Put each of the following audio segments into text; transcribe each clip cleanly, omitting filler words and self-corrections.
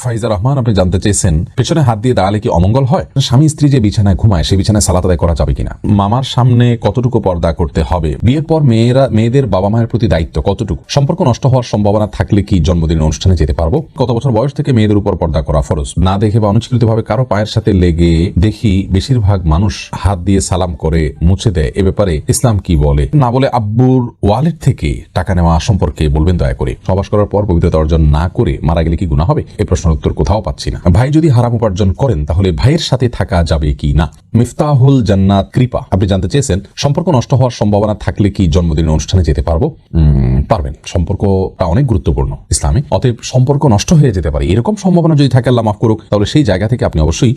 ফাইজা রহমান আপনি জানতে চেয়েছেন পেছনে হাত দিয়ে দাঁড়ালে কি অমঙ্গল হয়? স্বামী স্ত্রী যে বিছানায় ঘুমায় সেই বিছানায় সালাত আদায় করা যাবে কিনা? মামার সামনে কতটুকু পর্দা করতে হবে? বিয়ের পর মেয়েদের বাবা মায়ের প্রতি দায়িত্ব কতটুকু? সম্পর্ক নষ্ট হওয়ার সম্ভাবনা থাকলে কি জন্মদিনের অনুষ্ঠানে যেতে পারবো? কত বছর বয়স থেকে মেয়েদের উপর পর্দা করা ফরজ? না দেখে বা অনুচিতভাবে কারো পায়ের সাথে লেগে দেখি বেশিরভাগ মানুষ হাত দিয়ে সালাম করে মুছে দেয়, এ ব্যাপারে ইসলাম কি বলে? না বলে আব্বুর ওয়ালেট থেকে টাকা নেওয়া সম্পর্কে বলবেন দয়া করে। সহবাস করার পর পবিত্রতা অর্জন না করে মারা গেলে কি গুনাহ হবে? এই প্রশ্নের উত্তর কোথাও পাচ্ছি না। ভাই যদি হারাম উপার্জন করেন তাহলে ভাইয়ের সাথে থাকা যাবে কি না? মিফতাহুল জান্নাত কৃপা আপনি জানতে চেয়েছেন সম্পর্ক নষ্ট হওয়ার সম্ভাবনা থাকলে কি জন্মদিনের অনুষ্ঠানে যেতে পারবো? পারবেন। সম্পর্কটা অনেক গুরুত্বপূর্ণ ইসলামে, অতএব সম্পর্ক নষ্ট হয়ে যেতে পারে এরকম সম্ভাবনা যদি থাকে, আল্লাহ মাফ করুক, তাহলে সেই জায়গা থেকে আপনি অবশ্যই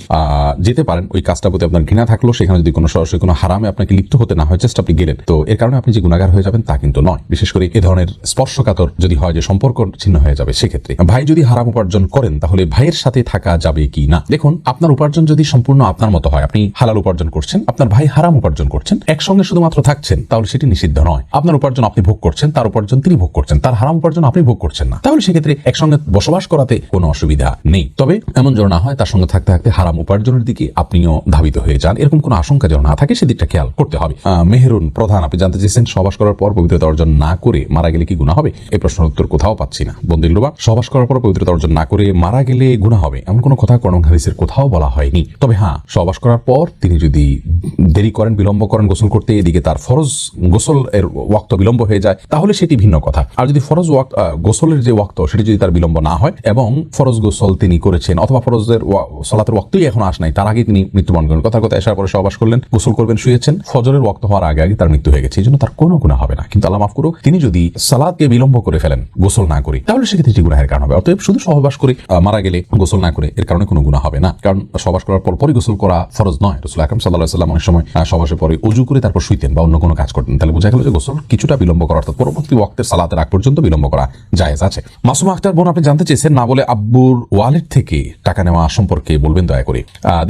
যেতে পারেন। ওই কাজটার প্রতি আপনার ঘৃণা থাকলো, সেখানে যদি কোনো সরাসরি কোনো হারামে আপনাকে লিপ্ত হতে না হয়, চেষ্টা আপনি গেলেন, তো এর কারণে আপনি যে গুনাহগার হয়ে যাবেন তা কিন্তু নয়। বিশেষ করে এ ধরনের স্পর্শকাতর যদি হয় যে সম্পর্ক ছিন্ন হয়ে যাবে, সেক্ষেত্রে ভাই যদি হারাম উপার্জন করেন তাহলে ভাইয়ের সাথে থাকা যাবে কি না? দেখুন, আপনার উপার্জন যদি সম্পূর্ণ আপনার মতো হয়, আপনি হালাল উপার্জন করছেন, আপনার ভাই হারাম উপার্জন করছেন, একসঙ্গে শুধুমাত্র থাকছেন, তাহলে সেটি নিষিদ্ধ নয়। আপনার উপার্জন আপনি ভোগ করছেন, তার উপার্জন তিনি ভোগ করছেন, তার হারাম উপার্জন আপনি ভোগ করছেন না, তাহলে সেক্ষেত্রে একসঙ্গে বসবাস করাতে কোনো অসুবিধা নেই। তবে এমন যেন না হয় তার সঙ্গে থাকতে থাকতে হারাম উপার্জনের দিকে আপনিও ধাবিত হয়ে যান, এরকম কোনো আশঙ্কা যেন না থাকে, সেদিকটা খেয়াল করতে হবে। মেহেরুন প্রধান আপনি জানতে চেয়েছেন সহবাস করার পর পবিত্রতা অর্জন না করে মারা গেলে কি গুনাহ হবে? এই প্রশ্নের উত্তর কোথাও পাচ্ছি না। বন্দিলবা সহবাস করার পর পবিত্রতা অর্জন না করে মারা গেলে গুনাহ হবে এমন কোনো কথা কোরআন হাদিসের কোথাও বলা হয়নি। তবে হ্যাঁ, সহবাস করার পর তিনি যদি দেরি করেন, বিলম্ব করেন গোসল করতে, এদিকে তার ফরজ গোসল এর ওয়াক্ত বিলম্ব হয়ে যায়, তাহলে সেটি ভিন্ন কথা। আর যদি ফরজ গোসলের যে ওয়াক্ত সেটি যদি তার বিলম্ব না হয় এবং ফরজ গোসল তিনি করেছেন অথবা ফরজের সালাতের ওয়াক্তই এখন আস নাই, তার আগে তিনি মৃত্যুবরণ করেন, কথার কথা এসার পরে সহবাস করলেন, গোসল করবেন, শুয়েছেন, ফজরের ওয়াক্ত হওয়ার আগে আগে তার মৃত্যু হয়ে গেছে, এই জন্য তার কোনো গুনাহ হবে না। কিন্তু আল্লাহ মাফ করুক, তিনি যদি সালাতকে বিলম্ব করে ফেলেন গোসল না করে, তাহলে সেক্ষেত্রে গুনাহের কারণ হবে। অতএব শুধু সহবাস করে মারা গেলে গোসল না করে এর কারণে কোনো গুনাহ হবে না, কারণ সহবাস করার পরই গোসল করা ফরজ নয়। রাসূল আকরাম সাল্লাল্লাহু আলাইহি ওয়াসাল্লাম অনেক সময় সহবাসের পরে ওযু করে তারপর শুইতেন বা অন্য কোনো কাজ করতেন, তাহলে বোঝা গেল যে গোসল কিছুটা বিলম্ব করা, অর্থাৎ পরবর্তী ওয়াক্তের সালাতের আগ পর্যন্ত বিলম্ব করা জায়েজ আছে। মাসুমা আক্তার বোন আপনি জানতে চেয়েছেন না বলে আব্বুর ওয়ালেট থেকে টাকা নেওয়া সম্পর্কে বলবেন দয়া করে।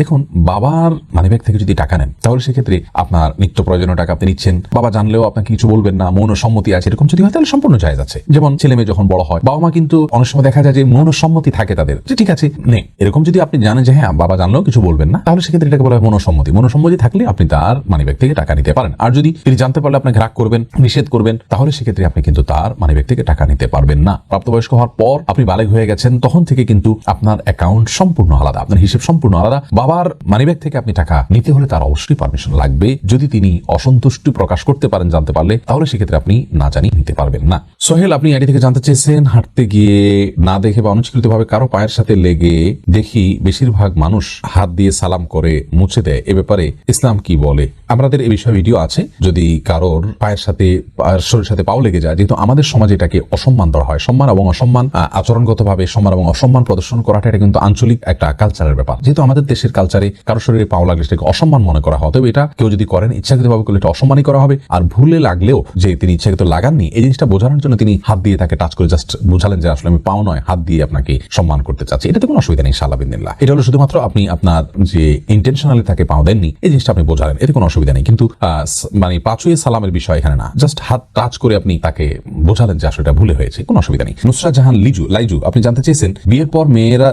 দেখুন, বাবার মানিব্যাগ থেকে যদি টাকা নেন তাহলে সেক্ষেত্রে আপনার নিত্য প্রয়োজনীয় টাকা আপনি নিচ্ছেন, বাবা জানলেও আপনাকে কিছু বলবেন না, মৌন সম্মতি আছে, এরকম যদি হয় তাহলে সম্পূর্ণ জায়েজ আছে। যেমন ছেলে মেয়ে যখন বড় হয়, বাবা মা কিন্তু অনেক সময় দেখা যায় যে মৌন সম্মতি থাকে তাদের, যে ঠিক আছে নে, এরকম যদি আপনি জানেন যে হ্যাঁ বাবা জানলেও কিছু বলবেন না, তাহলে সেক্ষেত্রে এটাকে বলা হয় মৌন সম্মতি। মৌন সম্মতি থাকলে আপনি তার মানিব্যাগ থেকে টাকা নিতে পারেন। আর যদি তিনি জানতে পারলে আপনাকে রাগ করবেন, নিষেধ করবেন, তাহলে সেক্ষেত্রে আপনি কিন্তু তার মানিব্যাগ থেকে টাকা নিতে পারবেন না। প্রাপ্তবয়স্ক হওয়ার পর আপনি বালেগ হয়ে গেছেন, তখন থেকে কিন্তু আপনার অ্যাকাউন্ট সম্পূর্ণ আলাদা, আপনার হিসেব সম্পূর্ণ আলাদা। বাবার মানিব্যাগ থেকে আপনি টাকা নিতে হলে তার অবশ্যই পারমিশন লাগবে। যদি তিনি অসন্তুষ্টি প্রকাশ করতে পারেন জানতে পারলে, তাহলে সেক্ষেত্রে আপনি না জানি নিতে পারবেন না। সোহেল আপনি আইডি থেকে জানতে চেয়েছেন হাঁটতে গিয়ে না দেখে বা অনুচিতভাবে কারো পায়ের সাথে লেগে দেখি বেশিরভাগ মানুষ হাত দিয়ে সালাম করে মুছে দেয়, এ ব্যাপারে ইসলাম কি বলে? আমাদের এই বিষয়ে ভিডিও আছে, যদি কারোর পায়ের সাথে শরীরের সাথে পাও লেগে যায়, যেহেতু আমাদের সমাজে এটাকে অসম্মান ধরা হয়, সম্মান এবং অসম্মান আচরণগতভাবে সম্মান এবং অসম্মান প্রদর্শন করাটা এটা কিন্তু আঞ্চলিক একটা কালচারের ব্যাপার। যেহেতু আমাদের দেশের কালচারে কারো শরীরে পাও লাগলে সেটাকে অসম্মান মনে করা হয়, তবে এটা কেউ যদি করেন ইচ্ছাকৃতভাবে করলে এটা অসম্মানই করা হবে। আর ভুলে লাগলেও যে তিনি ইচ্ছাকৃত লাগাননি, এই জিনিসটা বোঝানোর জন্য তিনি হাত দিয়ে তাকে টাচ করে জাস্ট বোঝালেন যে আসলে আমি পাও নয়, হাত দিয়ে আপনাকে সম্মান করতে চাচ্ছি, এটাতে কোনো অসুবিধা নেই ইনশাআল্লাহ বিদিনিল্লাহ। এটা হলো শুধুমাত্র আপনি আপনার যে ইন্টেনশনালি তাকে পাও দেননি, এই জিনিসটা আপনি বোঝালেন, এতে কোনো অসুবিধা নেই। কিন্তু মানে পাঁচুয়ে সালামের বিষয় এখানে না, জাস্ট হাত টাচ করে আপনি তাকে বোঝালেন যে আসলে এটা ভুলে হয়েছে, কোনো অসুবিধা নেই। নুসরাত জাহান লাইজু আপনি জানতে চেয়েছেন বিয়ের পর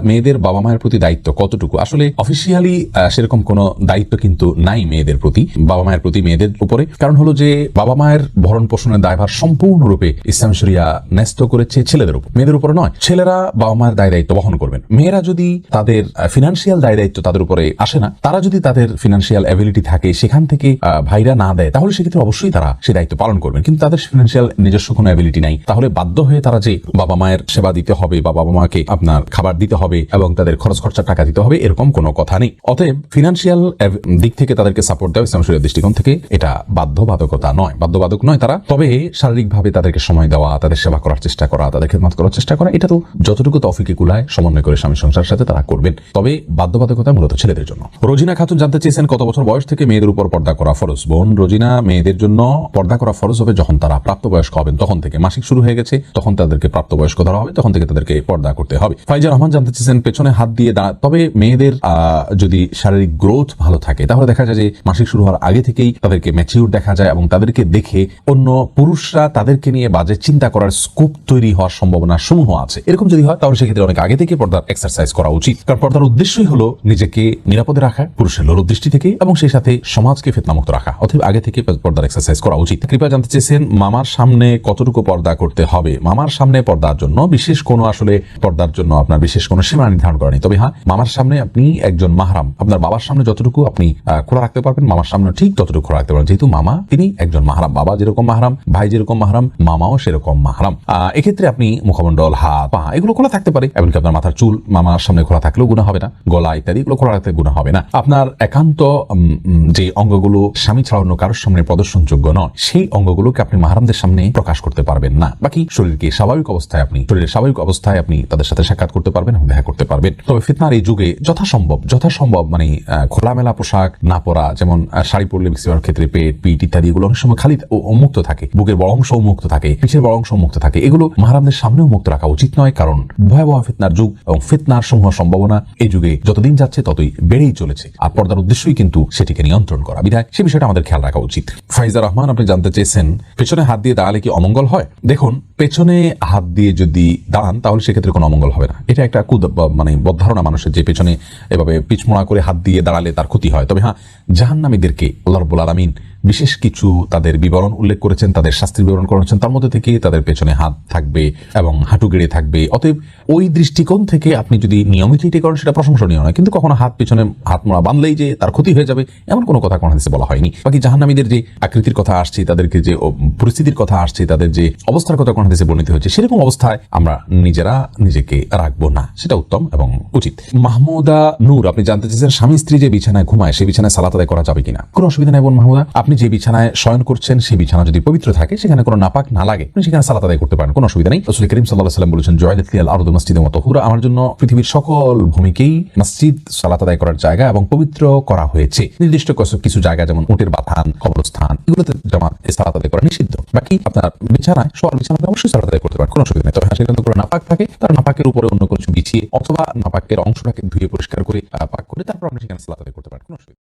মেয়েদের বাবা মায়ের প্রতি দায়িত্ব কতটুকু? আসলে অফিসিয়ালি সেরকম কোনো দায়িত্ব কিন্তু নাই মেয়েদের প্রতি, বাবা মায়ের প্রতি মেয়েদের উপরে। কারণ হলো যে বাবা মায়ের ভরণ পোষণের দায়ভার সম্পূর্ণরূপে ইসলাম শরিয়া ন্যস্ত করেছে ছেলেদের উপর, মেয়েদের উপরে নয়। ছেলেরা বাবা মায়ের দায় দায়িত্ব বহন করবেন। মেয়েরা যদি তাদের ফিনান্সিয়াল দায় দায়িত্ব তাদের উপরে আসে না, তারা যদি তাদের ফিনান্সিয়াল অ্যাবিলিটি থাকে সেখান থেকে ভাইরা না দেয়, তাহলে সেক্ষেত্রে অবশ্যই তারা সেই দায়িত্ব পালন করবেন। কিন্তু তাদের ফিনান্সিয়াল নিজস্ব কোনো অ্যাবিলিটি নাই, তাহলে বাধ্য হয়ে তারা যে বাবা মায়ের সেবা দিতে হবে বা বাবা মাকে আপনার খাবার দিতে হবে এবং তাদের খরচ খরচার টাকা দিতে হবে, এরকম কোনো কথা নেই। অতএব ফিনান্সিয়াল দিক থেকে তাদেরকে সাপোর্ট দেওয়া ইসলাম শরীয়তের দৃষ্টিকোণ থেকে এটা বাধ্যবাধকতা নয়, বাধ্যবাধক নয় তারা। তবে শারীরিকভাবে তাদেরকে সময় দেওয়া, তাদের সেবা করার চেষ্টা করা, তাদের খেদমত করার চেষ্টা করা, এটা তো যতটুকু তৌফিকে কুলায় সমন্বয় করে স্বামী সংসারের সাথে তারা করবেন। তবে বাধ্যবাধকতা মূলত ছেলেদের জন্য। রোজিনা খাতুন জানতে চেয়েছেন কত বছর বয়স থেকে মেয়েদের উপর পর্দা করা ফরজ? বোন রোজিনা, মেয়েদের জন্য পর্দা করা ফরজ হবে যখন তারা প্রাপ্তবয়স্ক হবেন, তখন থেকে মাসিক শুরু হয়ে গেছে তখন তাদেরকে প্রাপ্তবয়স্ক ধরা হবে, তখন থেকে তাদেরকে পর্দা করতে হবে। ফাইজা রহমান জানতে চেয়েছেন পেছনে হাত দিয়ে তবে মেয়েদের যদি শারীরিক গ্রোথ ভালো থাকে তাহলে দেখা যায় যে মাসিক শুরু হওয়ার আগে থেকেই তাদেরকে ম্যাচিউর দেখা যায় এবং তাদেরকে দেখে অন্য পুরুষরা তাদেরকে নিয়ে বাজে চিন্তা করার স্কোপ তৈরি হওয়ার সম্ভাবনা সমূহ আছে। এরকম যদি হয় তাহলে সেক্ষেত্রে অনেক আগে আগে থেকে পর্দার এক্সারসাইজ করা উচিত, কারণ পর্দার উদ্দেশ্যই হলো নিজেকে নিরাপদে রাখা পুরুষের লোলুপ দৃষ্টি থেকে এবং সেই সাথে সমাজকে ফিতনামুক্ত রাখা। অতএব আগে থেকে পর্দার এক্সারসাইজ করা উচিত। কৃপা জানতে চেয়েছেন মামার সামনে কতটুকু পর্দা করতে হবে। মামার সামনে পর্দার জন্য বিশেষ কোনো আসলে পর্দার জন্য আপনার বিশেষ কোনো সীমা নির্ধারণ করেনি, তবে হ্যাঁ মামার সামনে আপনি একজন মাহরাম, আপনার বাবার সামনে যতটুকু আপনি খোলা রাখতে পারবেন মামার সামনে ঠিক ততটুকু খোলা রাখতে পারবেন, যেহেতু মামা তিনি একজন মাহরাম। বাবা যেরকম মাহরাম, ভাই যেরকম মাহরাম, মামাও সেরকম মাহরাম। এক্ষেত্রে আপনি মুখমণ্ডল, হাত, পা এগুলো খোলা থাকতে পারে, এমনকি আপনার মাথার চুল মামার সামনে খোলা থাকলেও গুনাহ হবে না, গলা ইত্যাদি এগুলো খোলা রাখতে গুনাহ হবে না। আপনার একান্ত যে অঙ্গগুলো স্বামী ছাড়া অন্য কারোর সামনে প্রদর্শনযোগ্য নয় সেই অঙ্গগুলোকে আপনি মাহরামদের সামনে প্রকাশ করতে পারবেন না। বাকি শরীরকে স্বাভাবিক অবস্থায় আপনি তাদের সাথে সাক্ষাৎ করতে পারবেন এবং দেখা করতে পারবেন। তবে ফিতনার এই যুগে যথাসম্ভব মানে খোলামেলা পোশাক না পরা, যেমন শাড়ি পরলে ম্যাক্সিমাম ক্ষেত্রে পেট, পিঠ ইত্যাদি এগুলো অনেক সময় খালি উন্মুক্ত থাকে, বুকের বড় অংশ উন্মুক্ত থাকে, পিঠের বড় অংশ উন্মুক্ত থাকে, এগুলো মাহরামদের সামনেও মুক্ত রাখা উচিত নয়, কারণ ভয়াবহ ফিতনার যুগ এবং ফিতনার সমূহ সম্ভাবনা এই যুগে যতদিন যাচ্ছে ততই বেড়েই চলেছে। আর পর্দার উদ্দেশ্যই কিন্তু সেটিকে নিয়ন্ত্রণ করা, বিধায় সে বিষয়টা আমাদের খেয়াল রাখা উচিত। ফাইজা রহমান আপনি জানতে চেয়েছেন পেছনে হাত দিয়ে দাঁড়ালে কি অমঙ্গল হয়। দেখুন, পেছনে হাত দিয়ে যদি দাঁড়ান তাহলে সেক্ষেত্রে কোনো অমঙ্গল হবে না। এটা একটা মানে বদধারণা মানুষের, যে পেছনে এভাবে পিছমোড়া করে হাত দিয়ে দাঁড়ালে তার ক্ষতি হয়। তবে হ্যাঁ, জাহান্নামীদেরকে আল্লাহ রাব্বুল আলামিন বিশেষ কিছু তাদের বিবরণ উল্লেখ করেছেন, তাদের শাস্তির বিবরণ করেছেন, তার মধ্যে থেকে তাদের পেছনে হাত থাকবে এবং হাঁটু গেড়ে থাকবে। অতএব ওই দৃষ্টিকোণ থেকে আপনি যদি নিয়মিত এটি করেন সেটা প্রশংসনীয় নয়, কিন্তু কখনো হাত পেছনে হাত মোড়া বাঁধলেই যে তার ক্ষতি হয়ে যাবে এমন কোনো কথা কোনো হাদিসে বলা হয়নি। বাকি জাহান্নামীদের যে আকৃতির কথা আসছে, তাদেরকে যে পরিস্থিতির কথা আসছে, তাদের যে অবস্থার কথা কোনো হাদিসে বর্ণিত হয়েছে, সেরকম অবস্থায় আমরা নিজেরা নিজেকে রাখবো না, সেটা উত্তম এবং উচিত। মাহমুদা নূর আপনি জানতে চেয়েছেন স্বামী স্ত্রী যে বিছানায় ঘুমায় সেই বিছানায় সালাত আদায় করা যাবে কিনা। কোনো অসুবিধা নেই বোন মাহমুদা, আপনি যে বিছানায় শয়ন করছেন সেই বিছানা যদি পবিত্র থাকে, সেখানে কোনো নাপাক না লাগে, আপনি সেখানে সালাত আদায় করতে পারেন, কোনো অসুবিধা নেই। রাসূল করিম সাল্লাল্লাহু আলাইহি ওয়াসাল্লাম বলেছেন জুইলাত লিয়াল আরদু মাসজিদান ওয়া তাহুরা, আমার জন্য পৃথিবীর সকল ভূমিকেই মসজিদ সালাত আদায় করার জায়গা এবং পবিত্র করা হয়েছে। নির্দিষ্ট কিছু জায়গা যেমন উটের বাথান, কবরস্থান, এগুলোতে জামাত সালাত আদায় করা নিষিদ্ধ। বাকি আপনার বিছানায় শোয়ার বিছানায় অবশ্যই সালাত আদায় করতে পারেন, কোনো অসুবিধা নেই। তবে সেখানে কোনো নাপাক থাকে, তার নাপাকের উপরে অন্য কিছু বিছিয়ে অথবা নাপাকের অংশটাকে ধুয়ে পরিষ্কার করে পাক করে তারপর আপনি সেখানে সালাত আদায় করতে পারেন, কোনো অসুবিধা।